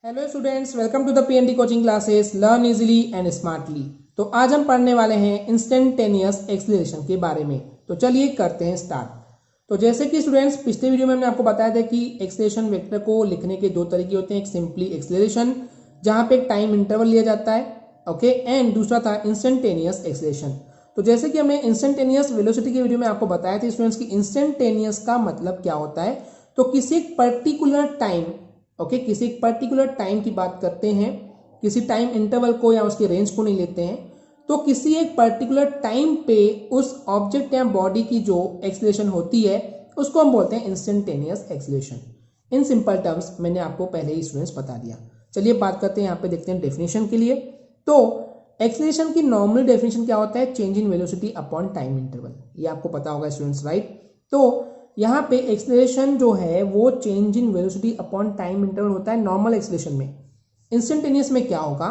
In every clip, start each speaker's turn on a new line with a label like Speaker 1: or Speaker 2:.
Speaker 1: Hello students, welcome to the PND coaching classes learn easily and smartly. तो आज हम पढ़ने वाले हैं इंस्टेंटेनियस एक्सीलरेशन के बारे में। तो चलिए करते हैं स्टार्ट। तो जैसे कि स्टूडेंट्स पिछले वीडियो में हमने आपको बताया था कि एक्सीलरेशन वेक्टर को लिखने के दो तरीके होते हैं। एक सिंपली एक्सीलरेशन जहां पे एक टाइम इंटरवल लिया जाता है, ओके, एंड दूसरा था इंस्टेंटेनियस एक्सीलरेशन। तो जैसे कि हमने इंस्टेंटेनियस वेलोसिटी के वीडियो में आपको बताया था स्टूडेंट्स की इंस्टेंटेनियस का मतलब क्या होता है। तो किसी एक पर्टिकुलर टाइम, ओके, किसी एक पर्टिकुलर टाइम की बात करते हैं, किसी टाइम इंटरवल को या उसके रेंज को नहीं लेते हैं। तो किसी एक पर्टिकुलर टाइम पे उस ऑब्जेक्ट या बॉडी की जो एक्सीलरेशन होती है उसको हम बोलते हैं instantaneous acceleration. In simple terms मैंने आपको पहले ही स्टूडेंट्स बता दिया। चलिए बात करते हैं, यहाँ पे देखते हैं डेफिनेशन के लिए। तो एक्सीलरेशन की नॉर्मल डेफिनेशन क्या होता है? Change in velocity upon time interval. ये आपको पता होगा स्टूडेंट्स, राइट। तो यहाँ पे एक्सीलरेशन जो है वो change in velocity upon time interval होता है नॉर्मल एक्सीलरेशन में। इंस्टेंटेनियस में क्या होगा?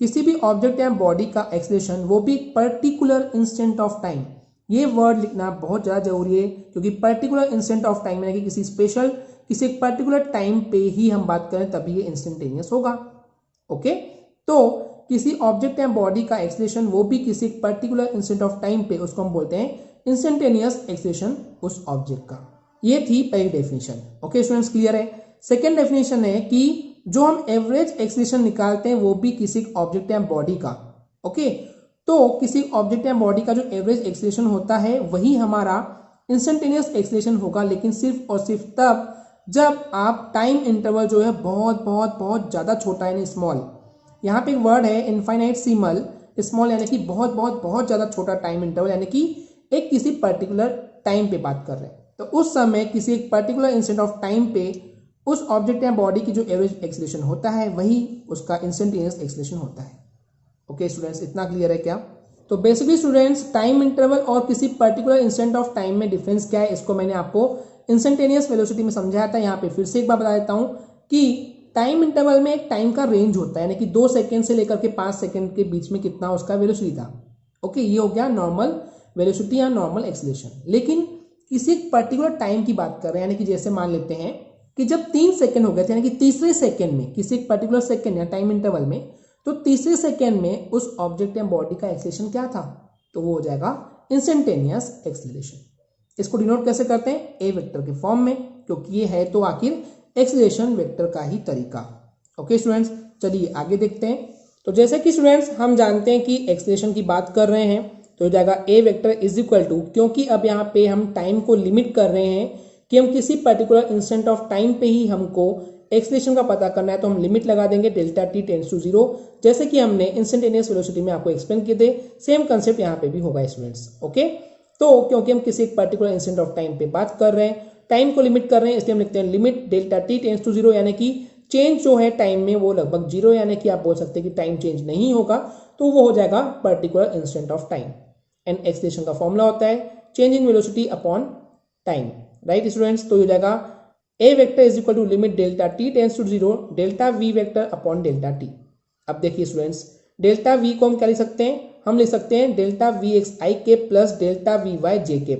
Speaker 1: किसी भी ऑब्जेक्ट या बॉडी का एक्सीलरेशन वो भी पर्टिकुलर इंस्टेंट ऑफ टाइम। ये वर्ड लिखना बहुत ज़्यादा जरूरी है क्योंकि पर्टिकुलर इंस्टेंट ऑफ टाइम यानी कि किसी स्पेशल, किसी पर्टिकुलर टाइम पे ही हम बात करें तभी ये इंस्टेंटेनियस होगा। ओके, तो किसी ऑब्जेक्ट या बॉडी का एक्सीलरेशन वो भी किसी पर्टिकुलर इंस्टेंट ऑफ टाइम पे, उसको हम बोलते हैं इंस्टेंटेनियस एक्सीलरेशन उस ऑब्जेक्ट का। ये थी पहली डेफिनेशन। ओके स्टूडेंट्स, क्लियर है। सेकेंड डेफिनेशन है कि जो हम एवरेज एक्सीलरेशन निकालते हैं वो भी किसी ऑब्जेक्ट या बॉडी का। ओके, तो किसी ऑब्जेक्ट या बॉडी का जो एवरेज एक्सीलरेशन होता है वही हमारा इंस्टेंटेनियस एक्सीलरेशन होगा, लेकिन सिर्फ और सिर्फ तब जब आप टाइम इंटरवल जो है बहुत बहुत बहुत ज्यादा छोटा है, स्मॉल। यहाँ पे एक वर्ड है इनफाइनाइटसिमल, स्मॉल यानी कि बहुत बहुत बहुत ज्यादा छोटा टाइम इंटरवल, यानी कि एक किसी पर्टिकुलर टाइम पे बात कर रहे हैं। तो उस समय किसी एक पर्टिकुलर इंस्टेंट ऑफ टाइम पे उस ऑब्जेक्ट या बॉडी की जो एवरेज एक्सीलरेशन होता है वही उसका इंस्टेंटेनियस एक्सीलरेशन होता है। ओके स्टूडेंट्स, इतना क्लियर है क्या? तो बेसिकली स्टूडेंट्स टाइम इंटरवल और किसी पर्टिकुलर इंस्टेंट ऑफ टाइम में डिफरेंस क्या है, इसको मैंने आपको इंस्टेंटेनियस वेलोसिटी में समझाया था। यहाँ पे फिर से एक बार बता देता हूँ कि टाइम इंटरवल में एक टाइम का रेंज होता है, यानी कि 2 सेकेंड से लेकर के 5 सेकेंड के बीच में कितना उसका वेलोसिटी था। ओके, ये हो गया नॉर्मल वेलोसिटी या नॉर्मल एक्सीलरेशन। लेकिन किसी पर्टिकुलर टाइम की बात कर रहे हैं, यानी कि जैसे मान लेते हैं कि जब 3 सेकंड हो गए थे, यानी कि तीसरे सेकंड में किसी पर्टिकुलर सेकंड या टाइम इंटरवल में, तो तीसरे सेकंड में उस ऑब्जेक्ट या बॉडी का एक्सीलरेशन क्या था? तो वो हो जाएगा इंस्टेंटेनियस एक्सीलरेशन। इसको डिनोट कैसे करते हैं? ए वेक्टर के फॉर्म में, क्योंकि ये है तो आखिर एक्सीलरेशन वेक्टर का ही तरीका। ओके स्टूडेंट्स, चलिए आगे देखते हैं। तो जैसे कि स्टूडेंट्स हम जानते हैं कि एक्सीलरेशन की बात कर रहे हैं तो हो जाएगा a vector is equal to, क्योंकि अब यहाँ पे हम टाइम को लिमिट कर रहे हैं कि हम किसी पर्टिकुलर इंस्टेंट ऑफ टाइम पे ही हमको एक्सीलरेशन का पता करना है, तो हम लिमिट लगा देंगे डेल्टा टी टेंड्स टू 0, जैसे कि हमने इंस्टेंटेनियस वेलोसिटी में आपको एक्सप्लेन किए थे। सेम कंसेप्ट यहाँ पे भी होगा स्टूडेंट्स। ओके, तो क्योंकि हम किसी पर्टिकुलर इंस्टेंट ऑफ टाइम पे बात कर रहे हैं, टाइम को लिमिट कर रहे हैं, इसलिए हम लिखते हैं limit delta T tends to 0, यानी कि चेंज जो है टाइम में वो लगभग 0, यानी कि आप बोल सकते हैं कि टाइम चेंज नहीं होगा, तो वो हो जाएगा particular instant of time. And acceleration का फॉर्मूला होता है change in velocity upon time, right students. तो हो जाएगा a vector is equal to limit delta T tends to 0 delta v vector upon delta t. अब देखिए स्टूडेंट्स, डेल्टा वी को हम क्या लिख सकते हैं? हम लिख सकते हैं डेल्टा वी एक्स आई के प्लस डेल्टा वी वाई जे के।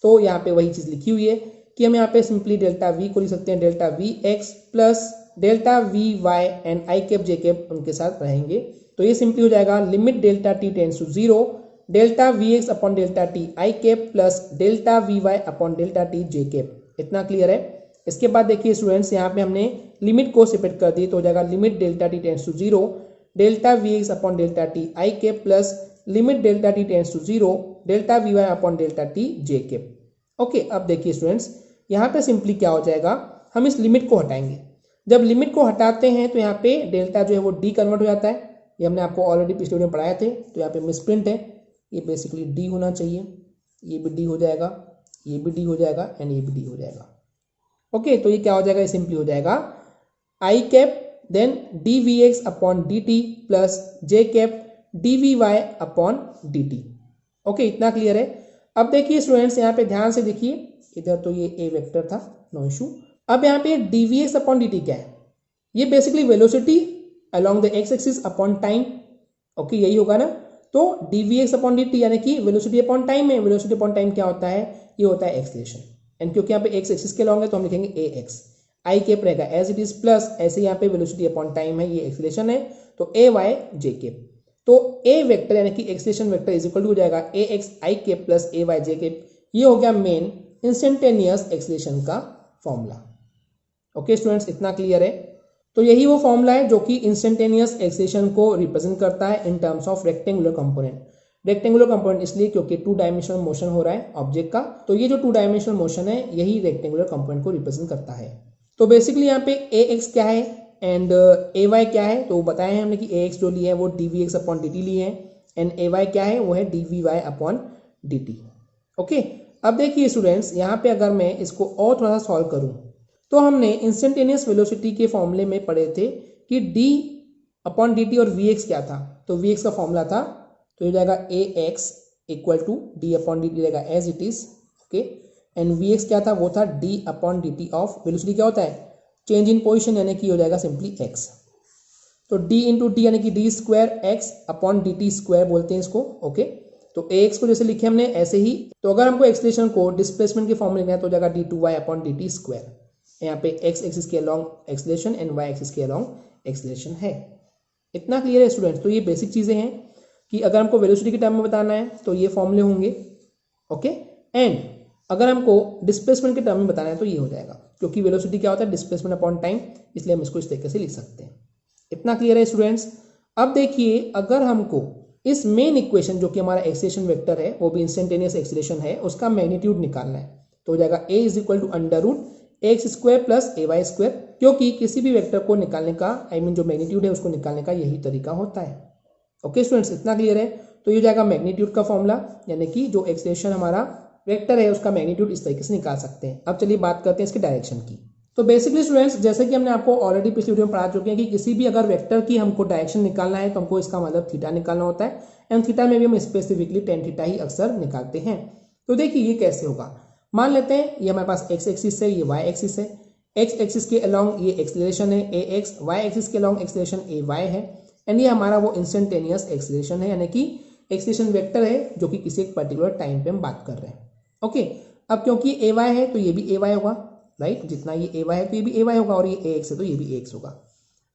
Speaker 1: तो यहाँ पे वही चीज लिखी हुई है कि हम यहाँ पे सिंपली डेल्टा वी को लिख सकते हैं delta V X plus delta V Y and I cap J cap उनके साथ रहेंगे। तो ये सिंपली हो जाएगा limit delta T tends to 0 delta V x upon delta T I cap plus delta V Y upon delta T J cap. इतना clear है? इसके बाद देखिए स्टूडेंट्स, यहाँ पे हमने लिमिट को सेपरेट कर दी, तो हो जाएगा limit delta T tends to 0 delta V x upon delta T I cap plus limit delta T tends to 0 delta V Y upon delta T J cap. Okay, अब देखिए स्टूडेंट्स, यहाँ पे simply क्या हो जाएगा, हम इस लिमिट को हटाएंगे। जब लिमिट को हटाते हैं तो यहाँ पे डेल्टा जो है वो डी कन्वर्ट हो जाता है। ये हमने आपको ऑलरेडी पिछले वीडियो में पढ़ाए थे, तो यहाँ पे मिसप्रिंट है, ये बेसिकली डी होना चाहिए, ये भी डी हो जाएगा, ये भी डी हो जाएगा एंड ये भी डी हो जाएगा। ओके, तो ये क्या हो जाएगा? ये सिंपली हो जाएगा i cap then d we x upon D t plus j cap d we Y upon D T. Okay, इतना क्लियर है? अब देखिए स्टूडेंट्स, यहाँ पे ध्यान से देखिए, इधर तो ये ए वेक्टर था, नो इशू। अब यहाँ पे D we x upon D T क्या है? ये basically velocity along the X axis upon time. Okay, यही होगा ना? तो D we x upon D T यानी कि वेलोसिटी अपॉन टाइम है। वेलोसिटी अपॉन टाइम क्या होता है? ये होता है एक्सीलरेशन। एंड क्योंकि यहाँ पे एक्स एक्सिस के लॉन्ग है तो हम लिखेंगे ए एक्स। आई कैप रहेगा एज इट इज प्लस ऐसे यहाँ पे वेलोसिटी अपॉन टाइम है, ये एक्सीलरेशन है, तो ए वाई जे कैप। तो ए वेक्टर यानी कि acceleration vector is equal to हो जाएगा ए X I cap plus A Y J cap. ये हो गया मेन इंस्टेंटेनियस एक्सीलरेशन का फॉर्मूला। ओके स्टूडेंट्स, इतना क्लियर है। तो यही वो फॉर्मूला है जो कि इंस्टेंटेनियस एक्सीलरेशन को रिप्रेजेंट करता है in terms of rectangular component. Rectangular component इसलिए क्योंकि 2 डायमेंशनल मोशन हो रहा है ऑब्जेक्ट का, तो ये जो 2 डायमेंशनल मोशन है यही रेक्टेंगुलर कंपोनेंट को रिप्रेजेंट करता है। तो बेसिकली यहाँ पे ए एक्स क्या है एंड ए वाई क्या है, तो बताया है हमने कि ए एक्स जो लिया है वो D we x upon D T लिए है एंड ए वाई क्या है वो है D we Y upon D T. Okay, अब देखिए स्टूडेंट्स, यहाँ पे अगर मैं इसको और थोड़ा सा सॉल्व करूँ तो हमने इंस्टेंटेनियस वेलोसिटी के फॉर्मूले में पढ़े थे कि डी अपॉन डी टी और वी एक्स क्या था, तो वी एक्स का फॉर्मूला था, तो ये जाएगा ए x equal to d upon D t रहेगा as it is. Okay, and v x क्या था, वो था d upon D t of velocity क्या होता है, चेंज इन पोजिशन, यानी कि हो जाएगा सिंपली एक्स। तो डी इंटू टी यानी कि D square x upon D T square बोलते हैं इसको। ओके, तो ए एक्स को जैसे लिखे हमने ऐसे ही, तो अगर हमको एक्सलेशन को डिस्प्लेसमेंट के फॉर्म में लिखना है तो हो जाएगा D two Y upon D T square. यहाँ पे एक्स एक्सिस के along acceleration and Y axis के अलॉन्ग एक्सलेशन है। इतना क्लियर है स्टूडेंट्स। तो ये बेसिक चीजें हैं कि अगर हमको वेलोसिटी के टर्म में बताना है तो ये फॉर्मूले होंगे। ओके, एंड अगर हमको डिस्प्लेसमेंट के टर्म में बताना है तो ये हो जाएगा, क्योंकि वेलोसिटी क्या होता है, डिस्प्लेसमेंट अपॉन टाइम, इसलिए हम इसको इस तरीके से लिख सकते हैं। इतना क्लियर है स्टूडेंट्स। अब देखिए, अगर हमको इस मेन इक्वेशन जो कि हमारा एक्सीलरेशन वेक्टर है वो भी इंस्टेंटेनियस एक्सीलरेशन है, उसका मैग्नीट्यूड निकालना है, तो हो जाएगा a is equal to under root x square plus A y square, क्योंकि किसी भी वेक्टर को निकालने का जो मैग्नीट्यूड है उसको निकालने का यही तरीका होता है। ओके स्टूडेंट्स, इतना क्लियर है। तो ये हो जाएगा मैग्नीट्यूड का फॉर्मूला, यानी कि जो एक्सीलरेशन हमारा वेक्टर है उसका मैग्नीट्यूड इस तरीके से निकाल सकते हैं। अब चलिए बात करते हैं इसके डायरेक्शन की। तो बेसिकली स्टूडेंट्स, जैसे कि हमने आपको ऑलरेडी पिछले वीडियो में पढ़ा चुके हैं कि किसी भी अगर वेक्टर की हमको डायरेक्शन निकालना है तो हमको इसका मतलब थीटा निकालना होता है, एंड थीटा में भी हम स्पेसिफिकली टेन थीटा ही अक्सर निकालते हैं। तो देखिए ये कैसे होगा, मान लेते हैं ये हमारे पास एक्स एक्सिस है, ये वाई एक्सिस है। एक्स एक्सिस के अलॉन्ग ये एक्सीलरेशन है ए एक्स, वाई एक्सिस के अलॉन्ग एक्सीलरेशन ए वाई है, एंड ये हमारा वो इंस्टेंटेनियस एक्सीलरेशन है, यानी कि एक्सीलरेशन वेक्टर है जो कि किसी एक पर्टिकुलर टाइम पे हम बात कर रहे हैं। ओके, अब क्योंकि ए वाई है तो ये भी ए वाई होगा, राइट, जितना ये ए वाई है तो ये भी ए वाई होगा, और ये ए एक्स है तो ये भी ए एक्स होगा।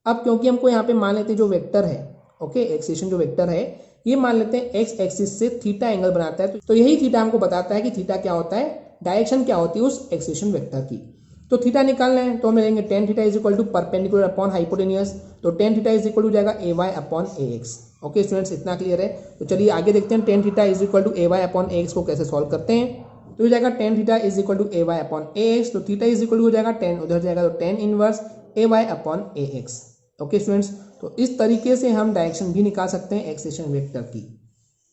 Speaker 1: अब क्योंकि हमको यहाँ पे मान लेते हैं जो वेक्टर है, ओके, एक्सीलरेशन जो वेक्टर है ये मान लेते हैं एक्स एक्सिस से थीटा एंगल बनाता है, तो यही थीटा हमको बताता है कि थीटा क्या होता है, डायरेक्शन क्या होती है उस एक्सीलरेशन वेक्टर की। तो थीटा निकालना है तो हम लेंगे tan theta is equal to perpendicular upon hypotenuse, तो tan theta is equal to जाएगा a y upon a x. Okay students, इतना क्लियर है। तो चलिए आगे देखते हैं tan theta is equal to a y upon a x को कैसे सॉल्व करते हैं। तो हो जाएगा tan theta is equal to a y upon a x, तो थीटा इज इक्वल टू हो जाएगा टेन, उधर जाएगा तो tan inverse A y upon a x. Okay students, तो इस तरीके से हम डायरेक्शन भी निकाल सकते हैं एक्सीलरेशन वेक्टर की।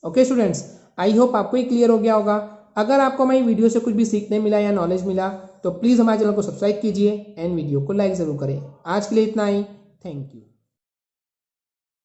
Speaker 1: ओके स्टूडेंट्स, आई होप आपको ये क्लियर हो गया होगा। अगर आपको हमारी वीडियो से कुछ भी सीखने मिला या नॉलेज मिला तो प्लीज़ हमारे चैनल को सब्सक्राइब कीजिए एंड वीडियो को लाइक ज़रूर करें। आज के लिए इतना ही, थैंक यू।